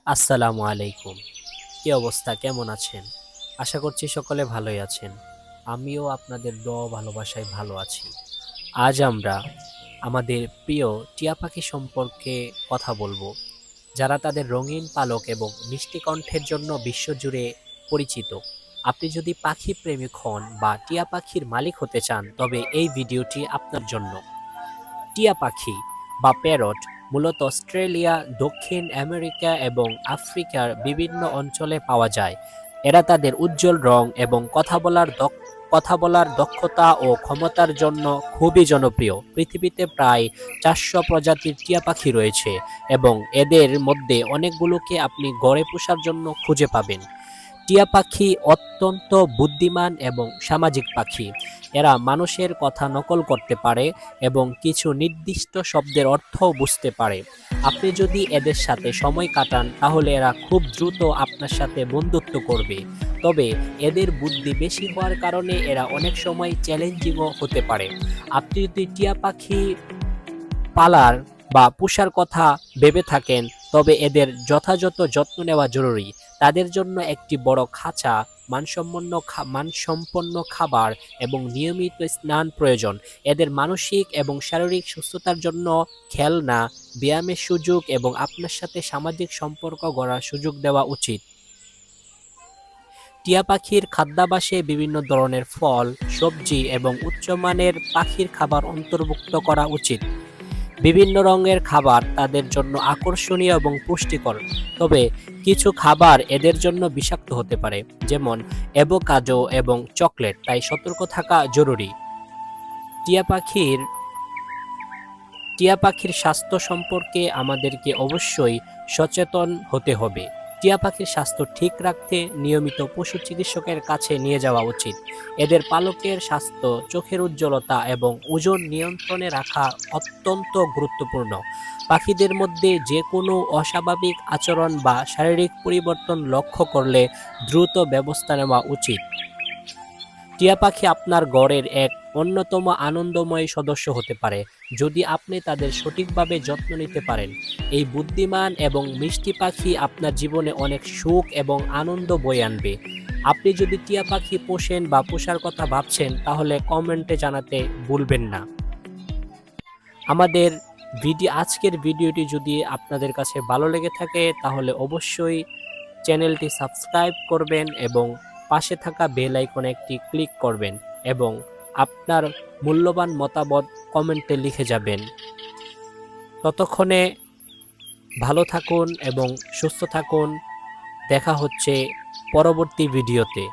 আসসালামু আলাইকুম। কি অবস্থা, কেমন আছেন? আশা করছি সকলে ভালোই আছেন। আমিও আপনাদের দোয়া ও ভালোবাসায় ভালো আছি। আজ আমরা আমাদের প্রিয় টিয়া পাখি সম্পর্কে কথা বলবো, যারা তাদের রঙিন পালক এবং মিষ্টি কণ্ঠের জন্য বিশ্বজুড়ে পরিচিত। আপনি যদি পাখি প্রেমিক হন বা টিয়া পাখির মালিক হতে চান, তবে এই ভিডিওটি আপনার জন্য। টিয়া পাখি বা প্যারট মূলত অস্ট্রেলিয়া, দক্ষিণ আমেরিকা এবং আফ্রিকার বিভিন্ন অঞ্চলে পাওয়া যায়। এরা তাদের উজ্জ্বল রং এবং কথা বলার দক্ষতা ও ক্ষমতার জন্য খুবই জনপ্রিয়। পৃথিবীতে প্রায় 400 প্রজাতির টিয়া পাখি রয়েছে এবং এদের মধ্যে অনেকগুলোকে আপনি ঘরে পোষার জন্য খুঁজে পাবেন। টিয়া পাখি অত্যন্ত বুদ্ধিমান এবং সামাজিক পাখি। এরা মানুষের কথা নকল করতে পারে এবং কিছু নির্দিষ্ট শব্দের অর্থও বুঝতে পারে। আপনি যদি এদের সাথে সময় কাটান, তাহলে এরা খুব দ্রুত আপনার সাথে বন্ধুত্ব করবে। তবে এদের বুদ্ধি বেশি হওয়ার কারণে এরা অনেক সময় চ্যালেঞ্জিংও হতে পারে। আপনি যদি টিয়া পাখি পালার বা পোষার কথা ভেবে থাকেন, তবে এদের যথাযথ যত্ন নেওয়া জরুরি। তাদের জন্য একটি বড় খাঁচা, মানসম্পন্ন খাবার এবং নিয়মিত স্নান প্রয়োজন। এদের মানসিক এবং শারীরিক সুস্থতার জন্য খেলনা, ব্যায়ামের সুযোগ এবং আপনার সাথে সামাজিক সম্পর্ক গড়ার সুযোগ দেওয়া উচিত। টিয়া পাখির খাদ্যাভ্যাসে বিভিন্ন ধরনের ফল, সবজি এবং উচ্চমানের পাখির খাবার অন্তর্ভুক্ত করা উচিত। বিভিন্ন রঙের খাবার তাদের জন্য আকর্ষণীয় এবং পুষ্টিকর, তবে কিছু খাবার এদের জন্য বিষাক্ত হতে পারে, যেমন অ্যাভোকাডো এবং চকলেট, তাই সতর্ক থাকা জরুরি। টিয়া পাখির টিয়া পাখির স্বাস্থ্য সম্পর্কে আমাদেরকে অবশ্যই সচেতন হতে হবে। টিয়া পাখির স্বাস্থ্য ঠিক রাখতে নিয়মিত পশু চিকিৎসকের কাছে নিয়ে যাওয়া উচিত। এদের পালকের স্বাস্থ্য, চোখের উজ্জ্বলতা এবং ওজন নিয়ন্ত্রণে রাখা অত্যন্ত গুরুত্বপূর্ণ। পাখিদের মধ্যে যে কোনো অস্বাভাবিক আচরণ বা শারীরিক পরিবর্তন লক্ষ্য করলে দ্রুত ব্যবস্থা নেওয়া উচিত। টিয়া পাখি আপনার ঘরের এক অন্যতম আনন্দময় সদস্য হতে পারে, যদি আপনি তাদের সঠিকভাবে যত্ন নিতে পারেন। এই বুদ্ধিমান এবং মিষ্টি পাখি আপনার জীবনে অনেক সুখ এবং আনন্দ বয়ে আনবে। আপনি যদি টিয়া পাখি পোষেন বা পোষার কথা ভাবছেন, তাহলে কমেন্টে জানাতে ভুলবেন না। আমাদের আজকের ভিডিওটি যদি আপনাদের কাছে ভালো লেগে থাকে, তাহলে অবশ্যই চ্যানেলটি সাবস্ক্রাইব করবেন এবং পাশে থাকা বেল আইকনে একটি ক্লিক করবেন এবং আপনার মূল্যবান মতামত কমেন্টে লিখে যাবেন। ততক্ষণে ভালো থাকুন এবং সুস্থ থাকুন। দেখা হচ্ছে পরবর্তী ভিডিওতে।